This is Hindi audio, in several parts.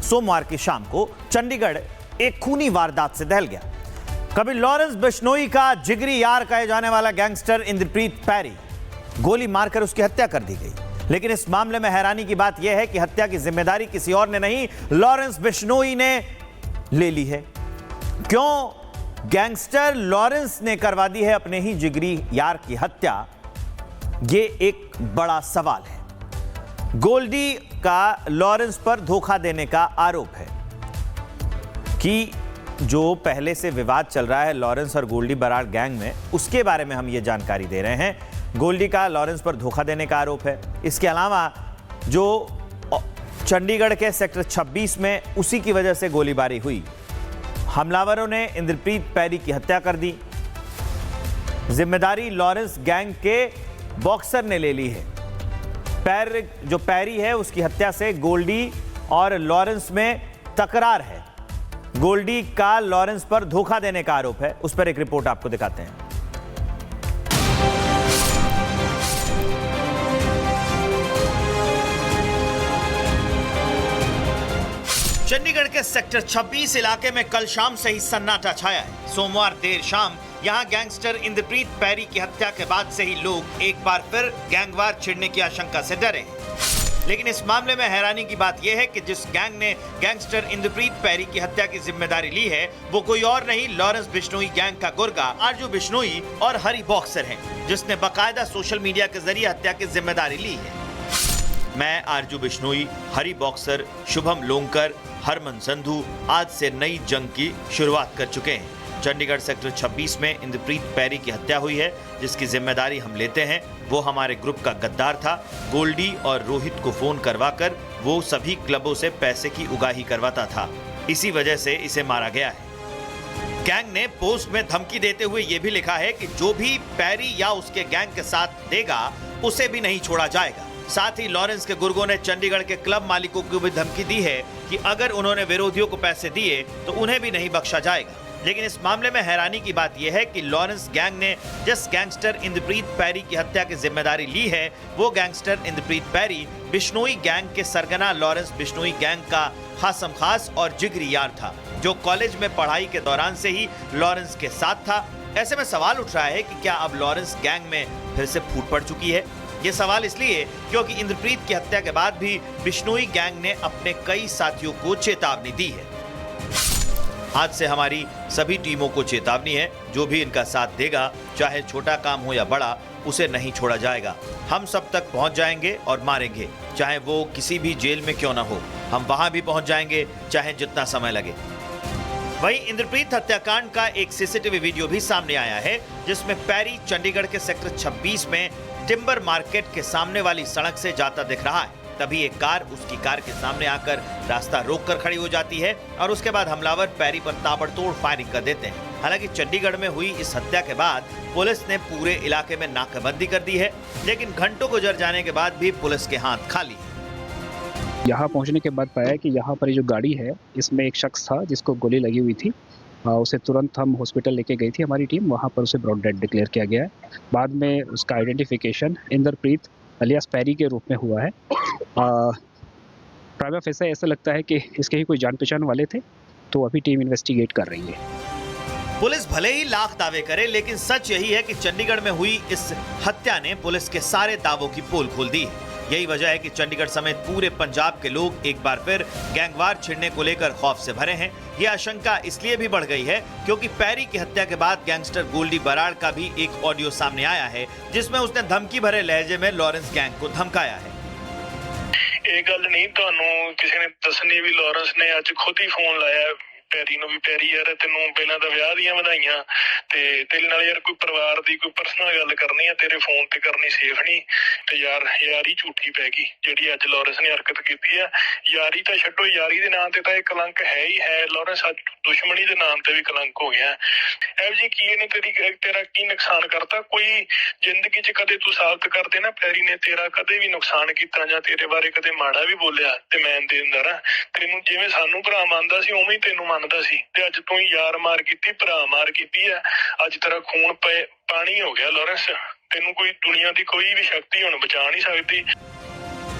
सोमवार की शाम को चंडीगढ़ एक खूनी वारदात से दहल गया। कभी लॉरेंस बिश्नोई का जिगरी यार कहे जाने वाला गैंगस्टर इंद्रप्रीत पैरी गोली मारकर उसकी हत्या कर दी गई। लेकिन इस मामले में हैरानी की बात यह है कि हत्या की जिम्मेदारी किसी और ने नहीं, लॉरेंस बिश्नोई ने ले ली है। क्यों गैंगस्टर लॉरेंस ने करवा दी है अपने ही जिगरी यार की हत्या, यह एक बड़ा सवाल है। गोल्डी का लॉरेंस पर धोखा देने का आरोप है कि जो पहले से विवाद चल रहा है लॉरेंस और गोल्डी बराड़ गैंग में, उसके बारे में हम ये जानकारी दे रहे हैं। गोल्डी का लॉरेंस पर धोखा देने का आरोप है। इसके अलावा जो चंडीगढ़ के सेक्टर 26 में उसी की वजह से गोलीबारी हुई, हमलावरों ने इंद्रप्रीत पैरी की हत्या कर दी। जिम्मेदारी लॉरेंस गैंग के बॉक्सर ने ले ली है। जो पैरी है उसकी हत्या से गोल्डी और लॉरेंस में तकरार है। गोल्डी का लॉरेंस पर धोखा देने का आरोप है। उस पर एक रिपोर्ट आपको दिखाते हैं। चंडीगढ़ के सेक्टर 26 इलाके में कल शाम से ही सन्नाटा छाया है। सोमवार देर शाम यहां गैंगस्टर इंद्रप्रीत पैरी की हत्या के बाद से ही लोग एक बार फिर गैंगवार छिड़ने की आशंका से डरे हैं। लेकिन इस मामले में हैरानी की बात यह है कि जिस गैंग ने गैंगस्टर इंद्रप्रीत पैरी की हत्या की जिम्मेदारी ली है वो कोई और नहीं, लॉरेंस बिश्नोई गैंग का गुर्गा आरजू बिश्नोई और हरी बॉक्सर है, जिसने बाकायदा सोशल मीडिया के जरिए हत्या की जिम्मेदारी ली है। मैं आरजू बिश्नोई, हरी बॉक्सर, शुभम लोंकर, हरमन संधू आज से नई जंग की शुरुआत कर चुके हैं। चंडीगढ़ सेक्टर 26 में इंद्रप्रीत पैरी की हत्या हुई है, जिसकी जिम्मेदारी हम लेते हैं। वो हमारे ग्रुप का गद्दार था। गोल्डी और रोहित को फोन करवाकर वो सभी क्लबों से पैसे की उगाही करवाता था। इसी वजह से इसे मारा गया है। गैंग ने पोस्ट में धमकी देते हुए ये भी लिखा है कि जो भी पैरी या उसके गैंग के साथ देगा उसे भी नहीं छोड़ा जाएगा। साथ ही लॉरेंस के गुर्गों ने चंडीगढ़ के क्लब मालिकों को भी धमकी दी है कि अगर उन्होंने विरोधियों को पैसे दिए तो उन्हें भी नहीं बख्शा जाएगा। लेकिन इस मामले में हैरानी की बात यह है कि लॉरेंस गैंग ने जिस गैंगस्टर इंद्रप्रीत पैरी की हत्या की जिम्मेदारी ली है वो गैंगस्टर इंद्रप्रीत पैरी बिश्नोई गैंग के सरगना लॉरेंस बिश्नोई गैंग का खासम खास और जिगरी यार था, जो कॉलेज में पढ़ाई के दौरान से ही लॉरेंस के साथ था। ऐसे में सवाल उठ रहा है कि क्या अब लॉरेंस गैंग में फिर से फूट पड़ चुकी है। ये सवाल इसलिए क्योंकि इंद्रप्रीत की हत्या के बाद भी बिश्नोई गैंग ने अपने कई साथियों को चेतावनी दी है। आज से हमारी सभी टीमों को चेतावनी है, जो भी इनका साथ देगा, चाहे छोटा काम हो या बड़ा, उसे नहीं छोड़ा जाएगा। हम सब तक पहुंच जाएंगे और मारेंगे, चाहे वो किसी भी जेल में क्यों ना हो। हम वहां भी पहुंच जाएंगे, चाहे जितना समय लगे। वहीं इंद्रप्रीत हत्याकांड का एक सीसीटीवी वीडियो भी सामने आया है, जिसमें पैरी चंडीगढ़ के सेक्टर 26 में टिम्बर मार्केट के सामने वाली सड़क से जाता दिख रहा है। तभी एक कार उसकी कार के सामने आकर रास्ता रोककर खड़ी हो जाती है और उसके बाद हमलावर पैरी पर ताबड़तोड़ फायरिंग कर देते हैं। हालांकि चंडीगढ़ में हुई इस हत्या के बाद पुलिस ने पूरे इलाके में नाकाबंदी कर दी है, लेकिन घंटों गुजर जाने के बाद भी पुलिस के हाथ खाली है। यहाँ पहुँचने के बाद पाया कि यहाँ पर जो गाड़ी है इसमें एक शख्स था जिसको गोली लगी हुई थी। उसे तुरंत हम हॉस्पिटल लेके गई थी हमारी टीम। वहाँ पर उसे ब्रॉड डेड डिक्लेयर किया गया है। बाद में उसका आइडेंटिफिकेशन इंद्रप्रीत अलियास पैरी के रूप में हुआ है। प्राइमा फेसा ऐसा लगता है कि इसके ही कोई जान पहचान वाले थे, तो अभी टीम इन्वेस्टिगेट कर रही है। पुलिस भले ही लाख दावे करे, लेकिन सच यही है कि चंडीगढ़ में हुई इस हत्या ने पुलिस के सारे दावों की पोल खोल दी है। यही वजह है कि चंडीगढ़ समेत पूरे पंजाब के लोग एक बार फिर गैंगवार छिड़ने को लेकर खौफ से भरे हैं। यह आशंका इसलिए भी बढ़ गई है क्योंकि पैरी की हत्या के बाद गैंगस्टर गोल्डी बराड़ का भी एक ऑडियो सामने आया है, जिसमें उसने धमकी भरे लहजे में लॉरेंस गैंग को धमकाया है। ਇਹ ਗੱਲ ਨਹੀਂ ਤੁਹਾਨੂੰ ਕਿਸੇ ਨੇ ਦੱਸਣੀ ਵੀ ਲੌਰੈਂਸ ਨੇ ਅੱਜ ਖੁਦ ਹੀ ਫੋਨ ਲਾਇਆ ਪੈਰੀ ਨੂੰ ਵੀ ਪੈਰੀ ਯਾਰ ਤੈਨੂੰ ਪਹਿਲਾਂ ਤਾਂ ਵਿਆਹ ਦੀਆਂ ਵਧਾਈਆਂ ਤੇ ਤੇਰੇ ਨਾਲ ਯਾਰ ਕੋਈ ਪਰਿਵਾਰ ਦੀ ਕੋਈ ਪਰਸਨਲ ਗੱਲ ਕਰਨੀ ਆ ਤੇਰੇ ਫੋਨ ਤੇ ਕਰਨੀ ਸੇਫ ਨਹੀਂ ਤੇ ਯਾਰ ਯਾਰੀ ਝੂਠੀ ਪੈ ਗਈ ਜਿਹੜੀ ਅੱਜ ਲੌਰੈਂਸ ਨੇ ਹਰਕਤ ਕੀਤੀ ਆ। ਯਾਰੀ ਤਾਂ ਛੱਡੋ, ਯਾਰੀ ਦੇ ਨਾਂ ਤੇ ਤਾਂ ਇਹ ਕਲੰਕ ਹੈ ਹੀ ਹੈ। ਲੌਰੈਂਸ ਅੱਜ ਦੁਸ਼ਮਣੀ ਦੇ ਨਾਮ ਤੇ ਵੀ ਕਲੰਕ ਹੋ ਗਿਆ। ਇਹੋ ਜਿਹੀ ਕੀ ਇਹਨੇ ਤੇਰਾ ਕੀ ਨੁਕਸਾਨ ਕਰਤਾ? ਕੋਈ ਜ਼ਿੰਦਗੀ 'ਚ ਕਦੇ ਤੂੰ ਸਾਬਤ ਕਰ ਦੇ ਨਾ ਪੈਰੀ ਨੇ ਤੇਰਾ ਕਦੇ ਵੀ ਨੁਕਸਾਨ ਕੀਤਾ ਜਾਂ ਤੇਰੇ ਬਾਰੇ ਕਦੇ ਮਾੜਾ ਵੀ ਬੋਲਿਆ ਤੇ ਮੈਂ ਦੇਂਦਾ ਨਾ ਤੈਨੂੰ ਜਿਵੇਂ ਸਾਨੂੰ ਭਰਾ ਮੰਨਦਾ ਸੀ ਉਵੇਂ ਹੀ ਤੈਨੂੰ ਮੰਨਦਾ ਸੀ ਤੇ ਅੱਜ ਤੂੰ ਯਾਰ ਮਾਰ ਕੀਤੀ, ਭਰਾ ਮਾਰ ਕੀਤੀ ਆ। ਅੱਜ ਤੇਰਾ ਖੂਨ ਪਾਣੀ ਹੋ ਗਿਆ ਲੌਰੈਂਸ। ਤੈਨੂੰ ਕੋਈ ਦੁਨੀਆ ਦੀ ਕੋਈ ਵੀ ਸ਼ਕਤੀ ਹੁਣ ਬਚਾ ਨਹੀਂ ਸਕਦੀ।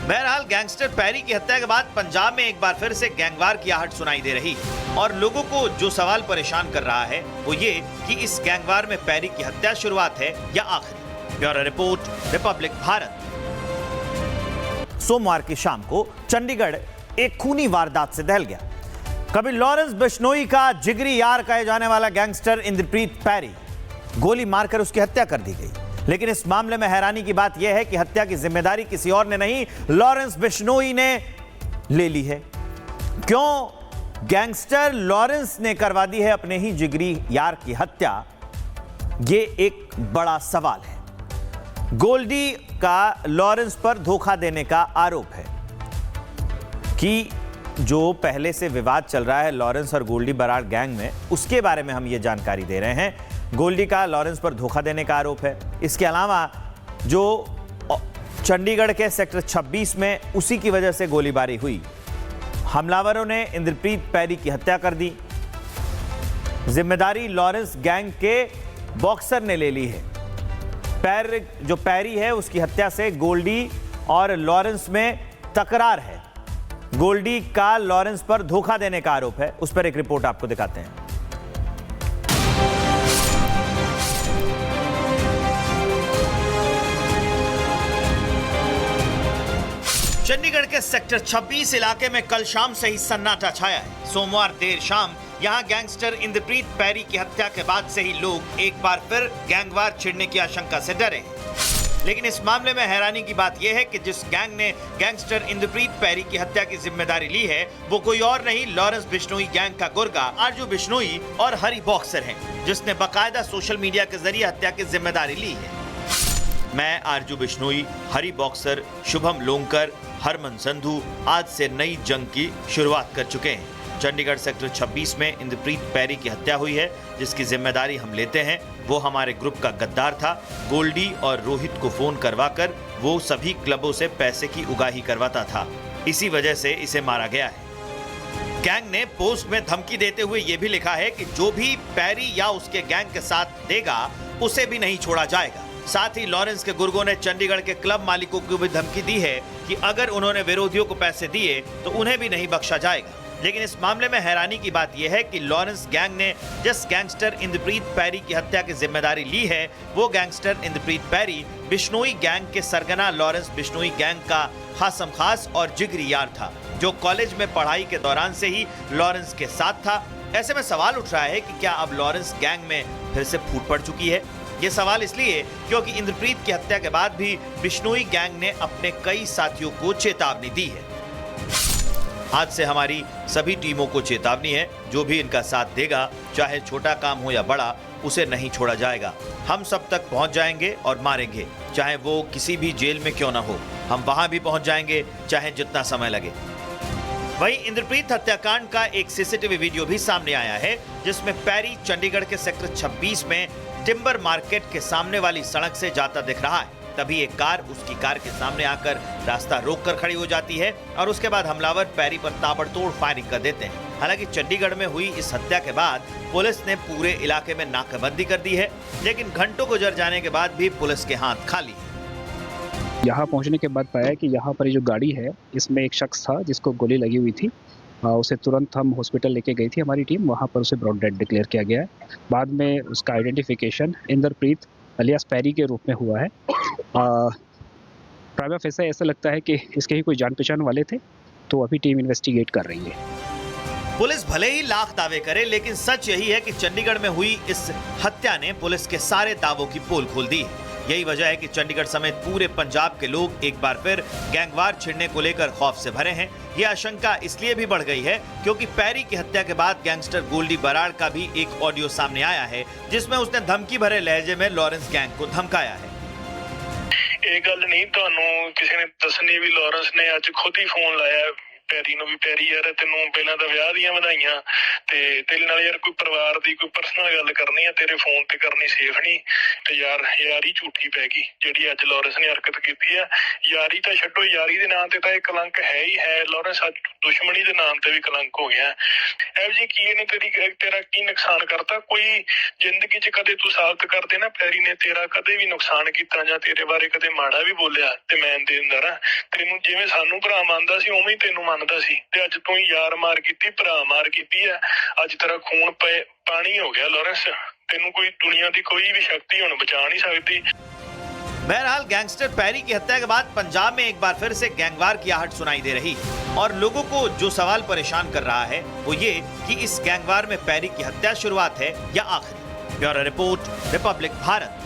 बहरहाल गैंगस्टर पैरी की हत्या के बाद पंजाब में एक बार फिर से गैंगवार की आहट सुनाई दे रही है और लोगों को जो सवाल परेशान कर रहा है वो ये कि इस गैंगवार में पैरी की हत्या शुरुआत है या आखिरी। Bureau report, Republic Bharat. सोमवार की शाम को चंडीगढ़ एक खूनी वारदात से दहल गया। कभी लॉरेंस बिश्नोई का जिगरी यार कहे जाने वाला गैंगस्टर इंद्रप्रीत पैरी गोली मारकर उसकी हत्या कर दी गई। लेकिन इस मामले में हैरानी की बात यह है कि हत्या की जिम्मेदारी किसी और ने नहीं, लॉरेंस बिश्नोई ने ले ली है। क्यों गैंगस्टर लॉरेंस ने करवा दी है अपने ही जिगरी यार की हत्या, यह एक बड़ा सवाल है। गोल्डी का लॉरेंस पर धोखा देने का आरोप है कि जो पहले से विवाद चल रहा है लॉरेंस और गोल्डी बराड़ गैंग में, उसके बारे में हम ये जानकारी दे रहे हैं। गोल्डी का लॉरेंस पर धोखा देने का आरोप है। इसके अलावा जो चंडीगढ़ के सेक्टर 26 में उसी की वजह से गोलीबारी हुई, हमलावरों ने इंद्रप्रीत पैरी की हत्या कर दी। जिम्मेदारी लॉरेंस गैंग के बॉक्सर ने ले ली है। जो पैरी है उसकी हत्या से गोल्डी और लॉरेंस में तकरार है। गोल्डी का लॉरेंस पर धोखा देने का आरोप है। उस पर एक रिपोर्ट आपको दिखाते हैं। चंडीगढ़ के सेक्टर 26 इलाके में कल शाम से ही सन्नाटा छाया है। सोमवार देर शाम यहां गैंगस्टर इंद्रप्रीत पैरी की हत्या के बाद से ही लोग एक बार फिर गैंगवार छिड़ने की आशंका से डरे हैं। लेकिन इस मामले में हैरानी की बात यह है कि जिस गैंग ने गैंगस्टर इंद्रप्रीत पैरी की हत्या की जिम्मेदारी ली है वो कोई और नहीं, लॉरेंस बिश्नोई गैंग का गुर्गा आरजू बिश्नोई और हरी बॉक्सर हैं, जिसने बाकायदा सोशल मीडिया के जरिए हत्या की जिम्मेदारी ली है। मैं आरजू बिश्नोई, हरी बॉक्सर, शुभम लोंकर, हरमन संधू आज से नई जंग की शुरुआत कर चुके हैं। चंडीगढ़ सेक्टर 26 में इंद्रप्रीत पैरी की हत्या हुई है, जिसकी जिम्मेदारी हम लेते हैं। वो हमारे ग्रुप का गद्दार था। गोल्डी और रोहित को फोन करवाकर वो सभी क्लबों से पैसे की उगाही करवाता था। इसी वजह से इसे मारा गया है। गैंग ने पोस्ट में धमकी देते हुए ये भी लिखा है कि जो भी पैरी या उसके गैंग के साथ देगा उसे भी नहीं छोड़ा जाएगा। साथ ही लॉरेंस के गुर्गों ने चंडीगढ़ के क्लब मालिकों को भी धमकी दी है कि अगर उन्होंने विरोधियों को पैसे दिए तो उन्हें भी नहीं बख्शा जाएगा। लेकिन इस मामले में हैरानी की बात यह है कि लॉरेंस गैंग ने जिस गैंगस्टर इंद्रप्रीत पैरी की हत्या की जिम्मेदारी ली है वो गैंगस्टर इंद्रप्रीत पैरी बिश्नोई गैंग के सरगना लॉरेंस बिश्नोई गैंग का खासम खास और जिगरी यार था, जो कॉलेज में पढ़ाई के दौरान से ही लॉरेंस के साथ था। ऐसे में सवाल उठ रहा है कि क्या अब लॉरेंस गैंग में फिर से फूट पड़ चुकी है। ये सवाल इसलिए क्योंकि इंद्रप्रीत की हत्या के बाद भी बिश्नोई गैंग ने अपने कई साथियों को चेतावनी दी है। आज से हमारी सभी टीमों को चेतावनी है, जो भी इनका साथ देगा, चाहे छोटा काम हो या बड़ा, उसे नहीं छोड़ा जाएगा। हम सब तक पहुंच जाएंगे और मारेंगे, चाहे वो किसी भी जेल में क्यों ना हो। हम वहां भी पहुंच जाएंगे, चाहे जितना समय लगे। वहीं इंद्रप्रीत हत्याकांड का एक सीसीटीवी वीडियो भी सामने आया है, जिसमें पैरी चंडीगढ़ के सेक्टर 26 में टिम्बर मार्केट के सामने वाली सड़क से जाता दिख रहा है। तभी एक कार उसकी कार के सामने आकर रास्ता रोककर खड़ी हो जाती है और उसके बाद हमलावर पैरी पर ताबड़तोड़ फायरिंग कर देते हैं। हालांकि चंडीगढ़ में हुई इस हत्या के बाद पुलिस ने पूरे इलाके में नाकाबंदी कर दी है, लेकिन घंटों गुजर जाने के बाद भी पुलिस के हाथ खाली है। यहाँ पहुँचने के बाद पाया कि यहाँ पर जो गाड़ी है इसमें एक शख्स था जिसको गोली लगी हुई थी। उसे तुरंत हम हॉस्पिटल लेके गई थी हमारी टीम। वहाँ पर उसे ब्रॉड डेड डिक्लेयर किया गया है। बाद में उसका आइडेंटिफिकेशन इंद्रप्रीत अलियास पैरी के रूप में हुआ है। प्राइमा फेसा ऐसा लगता है कि इसके ही कोई जान पहचान वाले थे, तो अभी टीम इन्वेस्टिगेट कर रही है। पुलिस भले ही लाख दावे करे, लेकिन सच यही है कि चंडीगढ़ में हुई इस हत्या ने पुलिस के सारे दावों की पोल खोल दी है। यही वजह है कि चंडीगढ़ समेत पूरे पंजाब के लोग एक बार फिर गैंगवार छिड़ने को लेकर खौफ से भरे हैं। यह आशंका इसलिए भी बढ़ गई है क्योंकि पैरी की हत्या के बाद गैंगस्टर गोल्डी बराड़ का भी एक ऑडियो सामने आया है, जिसमें उसने धमकी भरे लहजे में लॉरेंस गैंग को धमकाया है। ਇਹ ਗੱਲ ਨਹੀਂ ਤੁਹਾਨੂੰ ਕਿਸੇ ਨੇ ਦੱਸਣੀ ਵੀ ਲੌਰੈਂਸ ਨੇ ਅੱਜ ਖੁਦ ਹੀ ਫੋਨ ਲਾਇਆ ਪੈਰੀ ਨੂੰ ਵੀ ਪੈਰੀ ਯਾਰ ਤੈਨੂੰ ਪਹਿਲਾਂ ਤਾਂ ਵਿਆਹ ਦੀਆਂ ਵਧਾਈਆਂ ਤੇ ਤੇਰੇ ਨਾਲ ਯਾਰ ਕੋਈ ਪਰਿਵਾਰ ਦੀ ਕੋਈ ਪਰਸਨਲ ਗੱਲ ਕਰਨੀ ਆ ਤੇਰੇ ਫੋਨ ਤੇ ਕਰਨੀ ਸੇਫ ਨਹੀਂ ਤੇ ਯਾਰ ਯਾਰੀ ਝੂਠੀ ਪੈ ਗਈ ਜਿਹੜੀ ਅੱਜ ਲਾਰੈਂਸ ਨੇ ਹਰਕਤ ਕੀਤੀ ਆ। ਯਾਰੀ ਤਾਂ ਛੱਡੋ, ਯਾਰੀ ਦੇ ਨਾਂ ਤੇ ਤਾਂ ਇਹ ਕਲੰਕ ਹੈ ਹੀ ਹੈ। ਲਾਰੈਂਸ ਅੱਜ ਦੁਸ਼ਮਣੀ ਦੇ ਨਾਮ ਤੇ ਵੀ ਕਲੰਕ ਹੋ ਗਿਆ। ਇਹੋ ਜਿਹੀ ਕੀ ਇਹਨੇ ਤੇਰਾ ਕੀ ਨੁਕਸਾਨ ਕਰਤਾ? ਕੋਈ ਜ਼ਿੰਦਗੀ 'ਚ ਕਦੇ ਤੂੰ ਸਾਬਤ ਕਰ ਦੇ ਨਾ ਪੈਰੀ ਨੇ ਤੇਰਾ ਕਦੇ ਵੀ ਨੁਕਸਾਨ ਕੀਤਾ ਜਾਂ ਤੇਰੇ ਬਾਰੇ ਕਦੇ ਮਾੜਾ ਵੀ ਬੋਲਿਆ ਤੇ ਮੈਂ ਦੇਣਦਾਰ ਆ। ਤੈਨੂੰ ਜਿਵੇਂ ਸਾਨੂੰ ਭਰਾ ਮੰਨਦਾ ਸੀ ਉਵੇਂ ਹੀ ਤੈਨੂੰ ਮੰਨਦਾ ਸੀ ਤੇ ਅੱਜ ਤੂੰ ਯਾਰ ਮਾਰ ਕੀਤੀ, ਭਰਾ ਮਾਰ ਕੀਤੀ ਆ। ਅੱਜ ਤੇਰਾ ਖੂਨ ਪਾਣੀ ਹੋ ਗਿਆ ਲਾਰੈਂਸ। ਤੈਨੂੰ ਕੋਈ दुनिया की कोई भी शक्ति हुण बचा नहीं सकती। बहरहाल गैंगस्टर पैरी की हत्या के बाद पंजाब में एक बार फिर से गैंगवार की आहट सुनाई दे रही और लोगों को जो सवाल परेशान कर रहा है वो ये कि इस गैंगवार में पैरी की हत्या शुरुआत है या आखिरी। Bureau report, Republic Bharat.